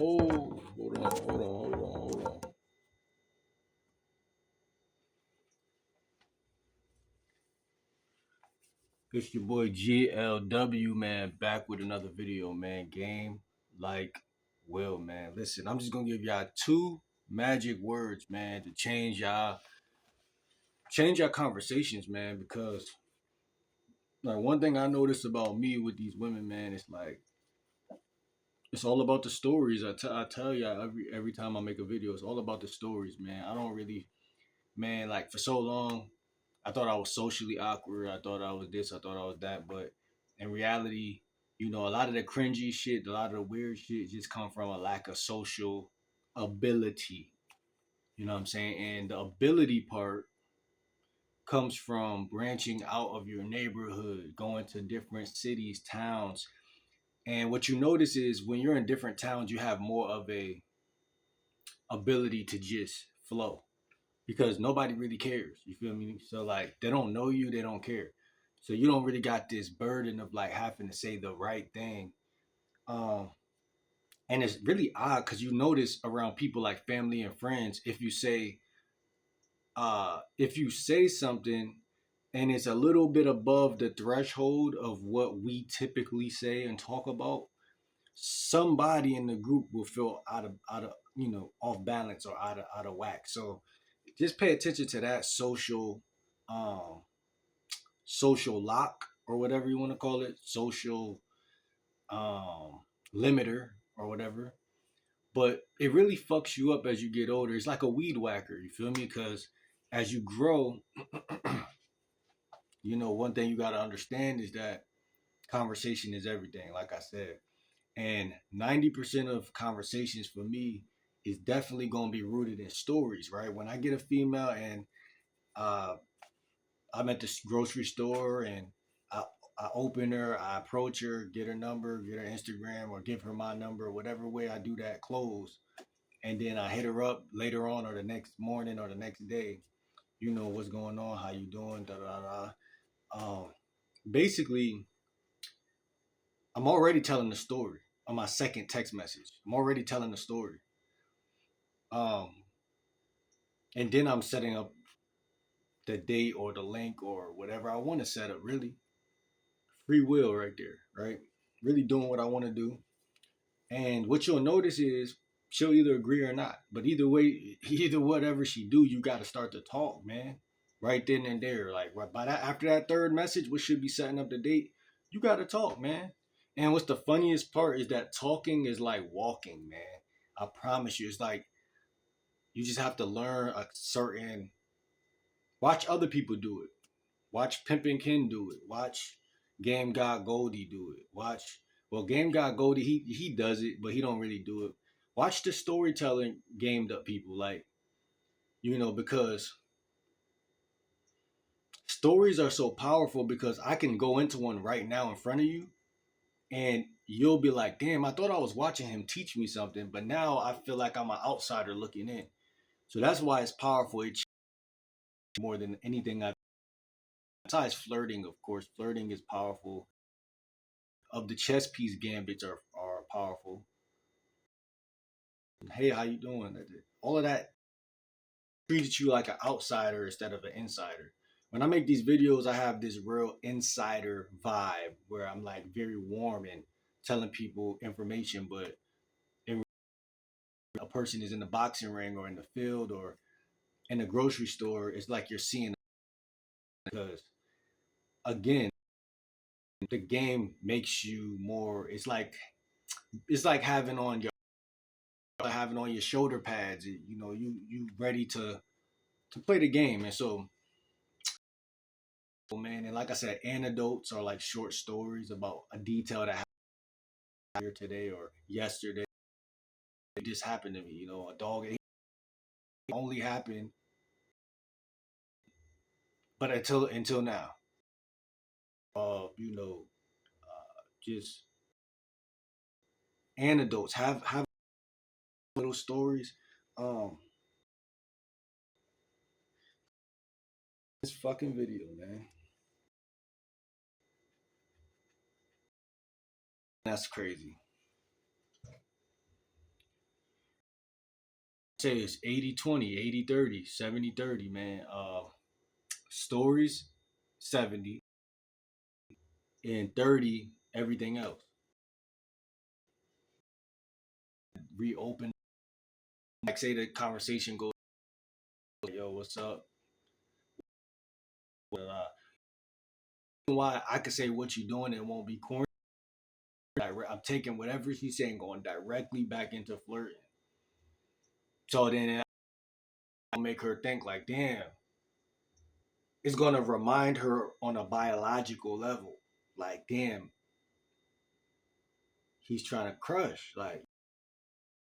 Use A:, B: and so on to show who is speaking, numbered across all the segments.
A: Oh, hold on. It's your boy GLW, man, back with another video, man. Game like Will, man. Listen, I'm just gonna give y'all two magic words, man, to change y'all conversations, man. Because like one thing I noticed about me with these women, man, it's like it's all about the stories. I tell y'all every time I make a video, it's all about the stories, man. I don't really, man, like for so long I thought I was socially awkward. I thought I was this. I thought I was that. But in reality, a lot of the cringy shit, a lot of the weird shit just come from a lack of social ability. You know what I'm saying? And the ability part comes from branching out of your neighborhood, going to different cities, towns. And what you notice is when you're in different towns, you have more of a ability to just flow because nobody really cares. You feel me? So like they don't know you, they don't care. So you don't really got this burden of like having to say the right thing. Um, and it's really odd because you notice around people like family and friends, if you say something and it's a little bit above the threshold of what we typically say and talk about, somebody in the group will feel out of off balance or out of whack. So just pay attention to that um social lock or whatever you want to call it, social um limiter or whatever. But it really fucks you up as you get older. It's like a weed whacker, you feel me? Because as you grow, one thing you got to understand is that conversation is everything, like I said. And 90% of conversations for me is definitely going to be rooted in stories, right? When I get a female and uh, I'm at this grocery store and I, I open her, I approach her, get her number, get her Instagram, or give her my number, whatever way I do that, close. And then I hit her up later on or the next morning or the next day. What's going on, how you doing, da da da. Um, Basically, I'm already telling the story on my second text message. I'm already telling the story. Um, and then I'm setting up the date or the link or whatever I want to set up. Really, free will right there, right? Really doing what I want to do. And what you'll notice is she'll either agree or not. But either way, either whatever she do, you got to start to talk, man. Right then and there, like right by that after that third message, which should be setting up the date, you got to talk, man. And what's the funniest part is that talking is like walking, man. I promise you, it's like you just have to learn a certain. Watch other people do it. Watch Pimpin' Ken do it. Watch Game God Goldie do it. Game God Goldie, he does it, but he don't really do it. Watch the storytelling gamed up people, like, because stories are so powerful because I can go into one right now in front of you and you'll be like, damn, I thought I was watching him teach me something, but now I feel like I'm an outsider looking in. So that's why it's powerful. It's more than anything I've besides flirting, of course. Flirting is powerful. Of the chess piece gambits are powerful. Hey, how you doing? All of that treats you like an outsider instead of an insider. When I make these videos, I have this real insider vibe where I'm like very warm and telling people information, but in a person is in the boxing ring or in the field or in the grocery store, it's like you're seeing because again, the game makes you more. It's like having on your shoulder pads. You ready to play the game, and so man, and like I said, anecdotes are like short stories about a detail that happened here today or yesterday. It just happened to me. A dog only happened, but until now, just anecdotes. Have little stories. Um, this fucking video, man. That's crazy. Say it's 80-20, 80-30, 70-30, man. Stories 70 and 30 everything else. Reopen, like say the conversation goes, yo, what's up? Well, why I could say what you doing and it won't be corny. I'm taking whatever she's saying, going directly back into flirting. So then I'll make her think like, damn, it's gonna remind her on a biological level, like, damn, he's trying to crush, like,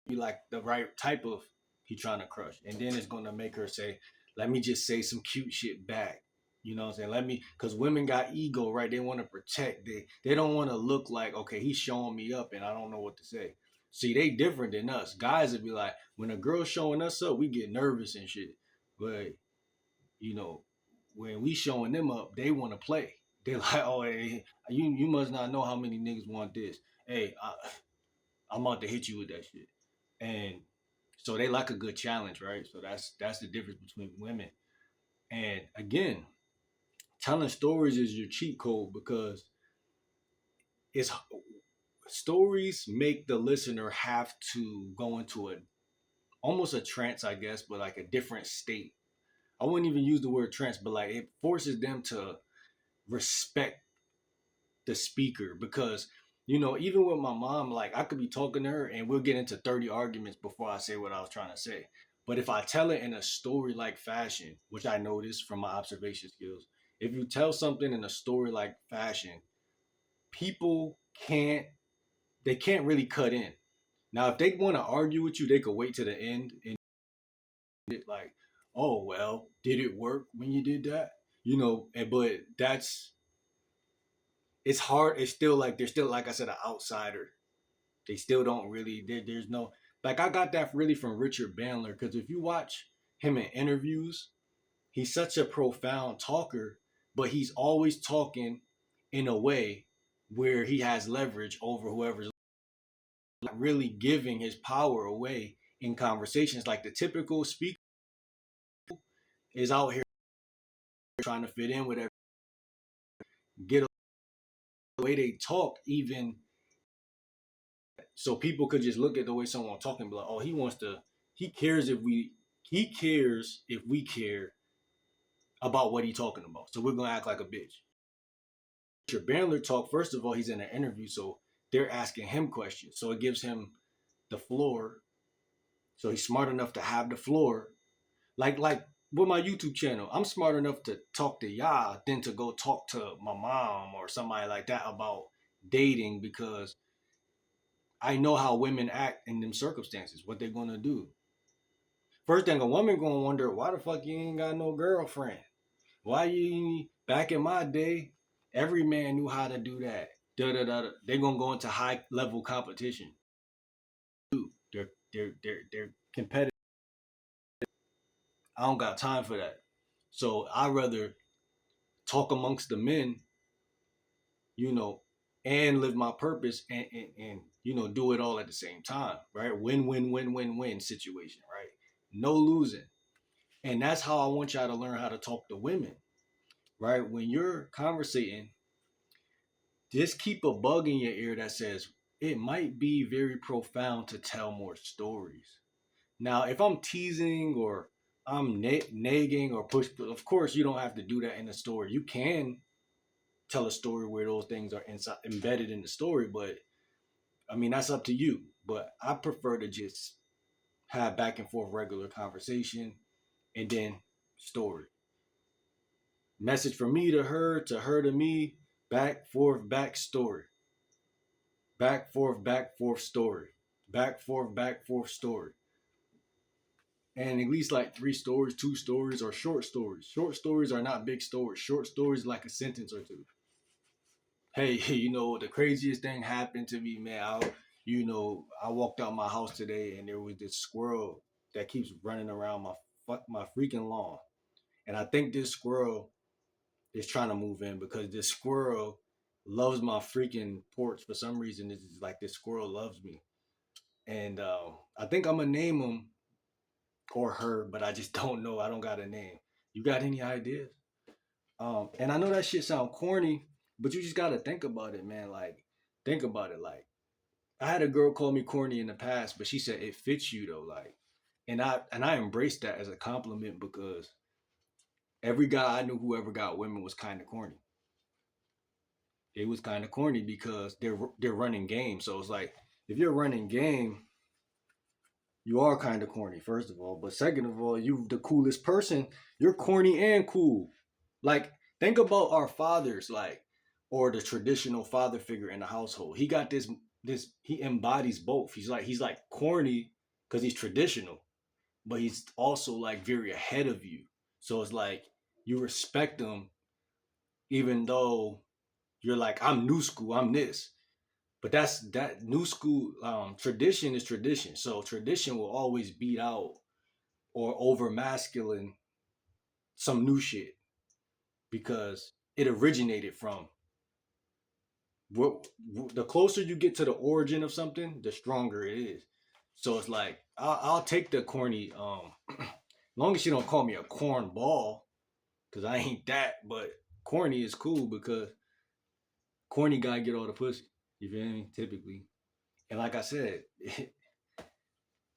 A: be like the right type of he trying to crush, and then it's gonna make her say, let me just say some cute shit back. You know what I'm saying? Let me, because women got ego, right? They want to protect. They don't want to look like, okay, he's showing me up and I don't know what to say. See, they different than us. Guys would be like, when a girl's showing us up, we get nervous and shit. But you know, when we showing them up, they want to play. They're like, oh, hey, you must not know how many niggas want this. Hey, I'm about to hit you with that shit. And so they like a good challenge, right? So that's the difference between women. And again, telling stories is your cheat code because it's stories make the listener have to go into a almost a trance, I guess, but like a different state. I wouldn't even use the word trance, but like it forces them to respect the speaker because even with my mom, like I could be talking to her and we'll get into 30 arguments before I say what I was trying to say. But if I tell it in a story like fashion, which I noticed from my observation skills, if you tell something in a story like fashion, people can't really cut in. Now if they want to argue with you, they could wait to the end and it like, oh well, did it work when you did that? But that's it's hard. It's still like they're still, like I said, an outsider. They still don't really. There's no, like, I got that really from Richard Bandler because if you watch him in interviews, he's such a profound talker, but he's always talking in a way where he has leverage over whoever's not really giving his power away in conversations. Like the typical speaker is out here trying to fit in with everyone, get the way they talk, even so people could just look at the way someone talking and be like, oh, he cares if we care about what he talking about. So we're gonna act like a bitch. Your Bandler talk, first of all, he's in an interview, so they're asking him questions. So it gives him the floor. So he's smart enough to have the floor. Like with my YouTube channel, I'm smart enough to talk to y'all than to go talk to my mom or somebody like that about dating because I know how women act in them circumstances, what they're gonna do. First thing a woman gonna wonder, why the fuck you ain't got no girlfriend? Why you back in my day, every man knew how to do that. Da da da. They're gonna go into high level competition. They're competitive. I don't got time for that. So I'd rather talk amongst the men, you know, and live my purpose and do it all at the same time, right? Win win win win win situation, right? No losing. And that's how I want y'all to learn how to talk to women, right? When you're conversating, just keep a bug in your ear that says it might be very profound to tell more stories. Now, if I'm teasing or I'm nagging or push, of course, you don't have to do that in the story. You can tell a story where those things are embedded in the story, but I mean, that's up to you. But I prefer to just have back and forth regular conversation and then story. Message from me to her to me, back, forth, back story. Back, forth story. Back, forth story. And at least like three stories, two stories, or short stories. Short stories are not big stories. Short stories like a sentence or two. Hey, the craziest thing happened to me, man. I walked out my house today and there was this squirrel that keeps running around my freaking lawn. And I think this squirrel is trying to move in because this squirrel loves my freaking porch for some reason. It's like this squirrel loves me. And I think I'm gonna name him or her, but I just don't know. I don't got a name. You got any ideas? And I know that shit sound corny, but you just gotta think about it, man. Like, think about it. Like, I had a girl call me corny in the past, but she said it fits you though. Like, and I embraced that as a compliment because every guy I knew who ever got women was kind of corny. It was kind of corny because they're running game. So it's like if you're running game, you are kind of corny, first of all. But second of all, you the coolest person. You're corny and cool. Like, think about our fathers, like, or the traditional father figure in the household. He got this he embodies both. He's like corny because he's traditional, but he's also like very ahead of you. So it's like you respect him even though you're like, I'm new school, I'm this. But that new school tradition is tradition. So tradition will always beat out or over masculine some new shit because it originated from what the closer you get to the origin of something, the stronger it is. So it's like I'll take the corny, long as you don't call me a corn ball, because I ain't that. But corny is cool because corny guy get all the pussy. You feel me? Typically, and like I said,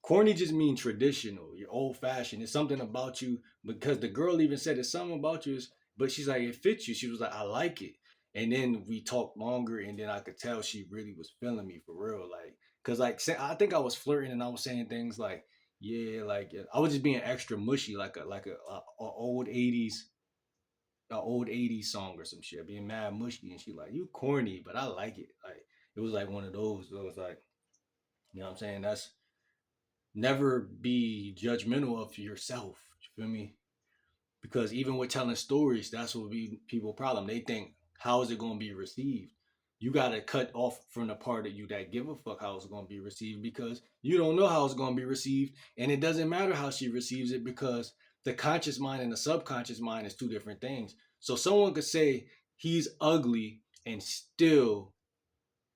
A: corny just means traditional. You're old fashioned. It's something about you because the girl even said it's something about you. But she's like, it fits you. She was like, I like it. And then we talked longer, and then I could tell she really was feeling me for real. Like, cause like I think I was flirting and I was saying things like, yeah, like I was just being extra mushy, like a old '80s song or some shit, being mad mushy. And she like, you corny, but I like it. Like it was like one of those. So it was like, you know what I'm saying? That's never be judgmental of yourself. You feel me? Because even with telling stories, that's what be people problem. They think, how is it going to be received? You got to cut off from the part of you that give a fuck how it's going to be received because you don't know how it's going to be received. And it doesn't matter how she receives it because the conscious mind and the subconscious mind is two different things. So someone could say he's ugly and still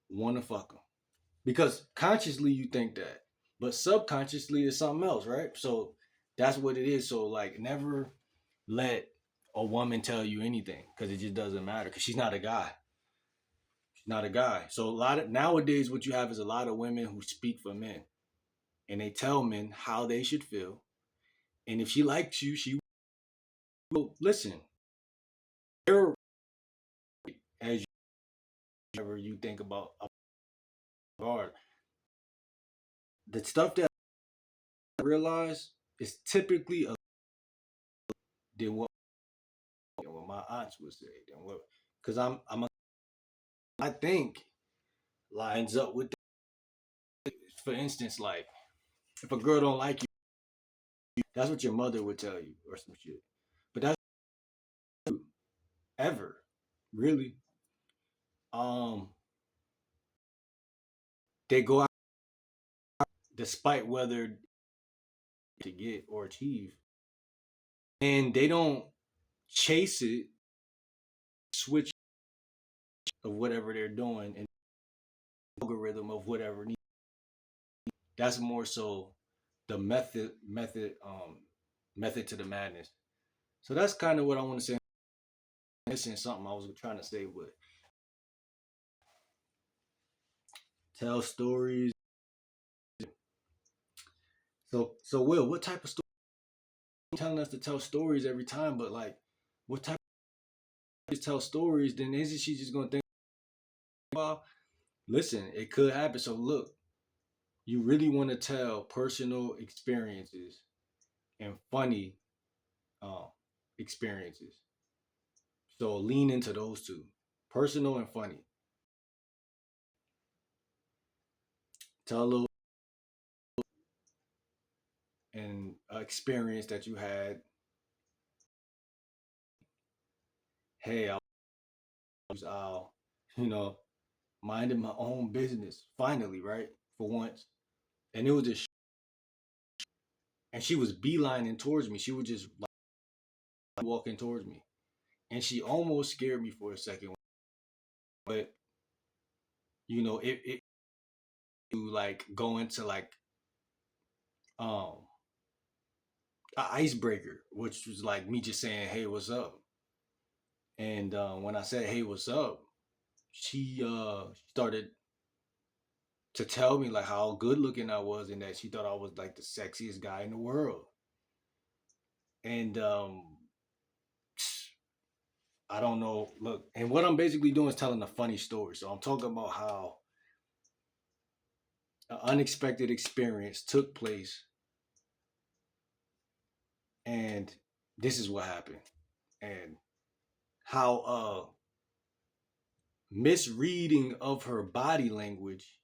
A: want to fuck him because consciously you think that, but subconsciously it's something else, right? So that's what it is. So like, never let a woman tell you anything because it just doesn't matter because she's not a guy. She's not a guy. So a lot of nowadays, what you have is a lot of women who speak for men and they tell men how they should feel. And if she likes you, she will listen. You're as you, ever you think about guard. The stuff that I realize is typically a than what my aunts would say. Than what because I think lines up with for instance, like if a girl don't like you, that's what your mother would tell you or some shit. But that's ever really. Um, they go out despite whether to get or achieve, and they don't chase it, switch of whatever they're doing, and algorithm of whatever. That's more so the method to the madness. So that's kind of what I want to say. Missing something I was trying to say, but tell stories. So Will, what type of story telling us to tell stories every time? But like, what type of tell stories? Then isn't she just gonna think, well, listen, it could happen. So look, you really want to tell personal experiences and funny um, experiences. So lean into those two, personal and funny. Tell a little and experience that you had. Hey, I was you know, minding my own business. Finally, right? For once. And it was just, and she was beelining towards me. She was just like walking towards me. And she almost scared me for a second. But, it you, like, go into like, um, an icebreaker, which was like me just saying, "Hey, what's up?" And when I said, "Hey, what's up?" she started to tell me like how good looking I was and that she thought I was like the sexiest guy in the world. And I don't know. Look, and what I'm basically doing is telling a funny story. So I'm talking about how an unexpected experience took place, and this is what happened, and how misreading of her body language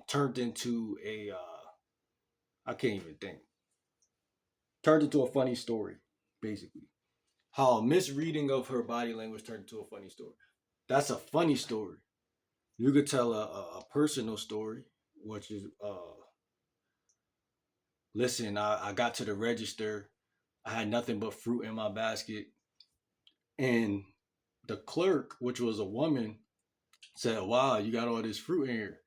A: turned into a I can't even think. Turned into a funny story, basically. How a misreading of her body language turned into a funny story. That's a funny story. You could tell a personal story, which is listen, I got to the register. I had nothing but fruit in my basket. And the clerk, which was a woman, said, "Wow, you got all this fruit in here."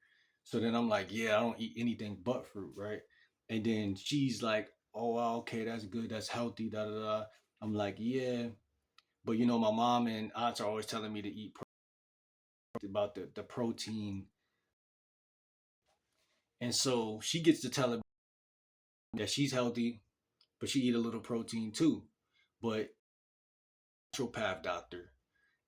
A: So then I'm like, "Yeah, I don't eat anything but fruit, right?" And then she's like, "Oh, wow, okay, that's good. That's healthy." Da da da. I'm like, "Yeah, but you know, my mom and aunts are always telling me to eat about the protein." And so she gets to tell her that she's healthy, but she eat a little protein too. But naturopath doctor,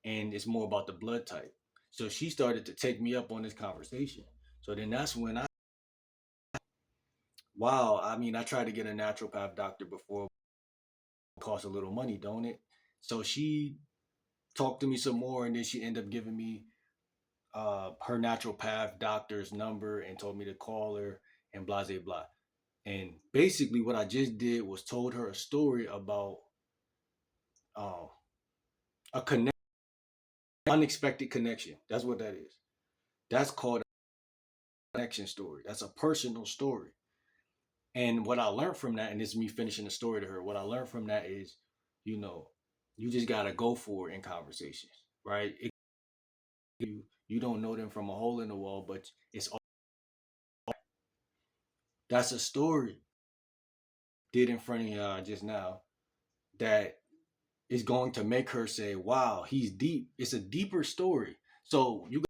A: and it's more about the blood type. So she started to take me up on this conversation. So then that's when wow, I mean, I tried to get a naturopath doctor before. It costs a little money, don't it? So she talked to me some more, and then she ended up giving me her naturopath doctor's number and told me to call her and blah blah blah. And basically, what I just did was told her a story about uh, a unexpected connection. That's what that is. That's called a connection story. That's a personal story. And what I learned from that, and this is me finishing the story to her, what I learned from that is, you know, you just gotta go for it in conversations, right? You don't know them from a hole in the wall, but it's all that's a story did in front of y'all just now that is going to make her say, "Wow, he's deep." It's a deeper story. So you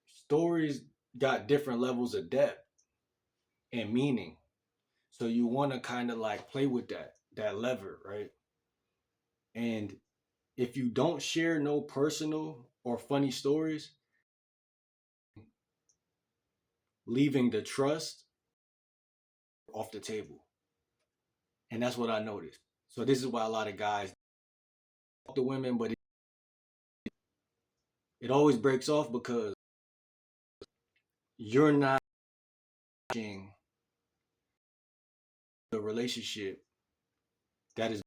A: stories got different levels of depth and meaning. So you want to kind of like play with that lever, right? And if you don't share no personal or funny stories, leaving the trust off the table. And that's what I noticed. So this is why a lot of guys talk to women, but it always breaks off because you're not watching the relationship that is,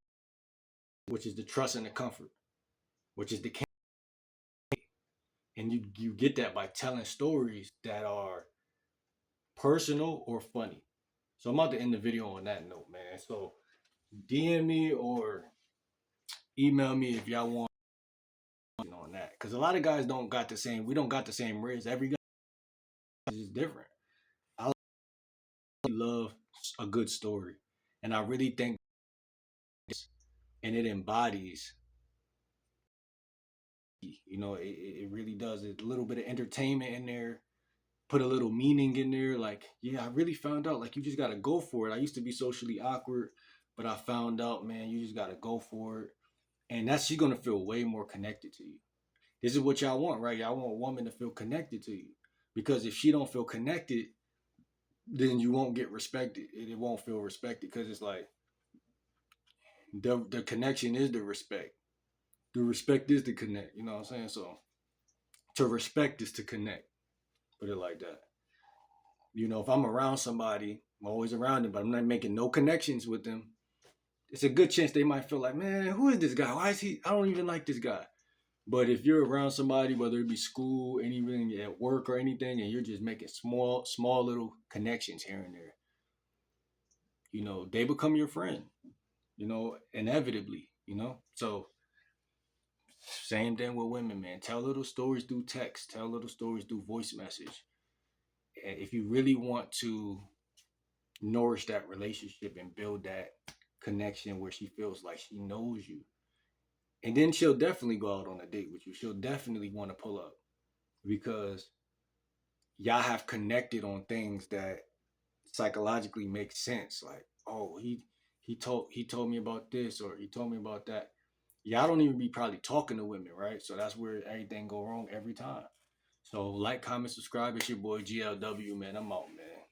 A: which is the trust and the comfort, which is the and you get that by telling stories that are personal or funny. So I'm about to end the video on that note, man. So DM me or email me if y'all want on that, because a lot of guys don't got the same. We don't got the same Rizz. Every guy is different. I love a good story, and I really think, and it embodies. It really does. A little bit of entertainment in there, put a little meaning in there. Like, yeah, I really found out. Like, you just gotta go for it. I used to be socially awkward, but I found out, man, you just gotta go for it, and that's she's gonna feel way more connected to you. This is what y'all want, right? Y'all want a woman to feel connected to you, because if she don't feel connected, then you won't get respected. It won't feel respected because it's like the connection is the respect. The respect is to connect. You know what I'm saying? So to respect is to connect. Put it like that. If I'm around somebody, I'm always around them, but I'm not making no connections with them. It's a good chance they might feel like, man, who is this guy? Why is he? I don't even like this guy. But if you're around somebody, whether it be school, anything at work or anything, and you're just making small little connections here and there, they become your friend, inevitably, So same thing with women, man. Tell little stories through text, tell little stories through voice message. And if you really want to nourish that relationship and build that connection where she feels like she knows you. And then she'll definitely go out on a date with you. She'll definitely want to pull up because y'all have connected on things that psychologically make sense. Like, oh, he told me about this or he told me about that. Y'all don't even be probably talking to women, right? So that's where everything go wrong every time. So like, comment, subscribe. It's your boy GLW, man. I'm out, man.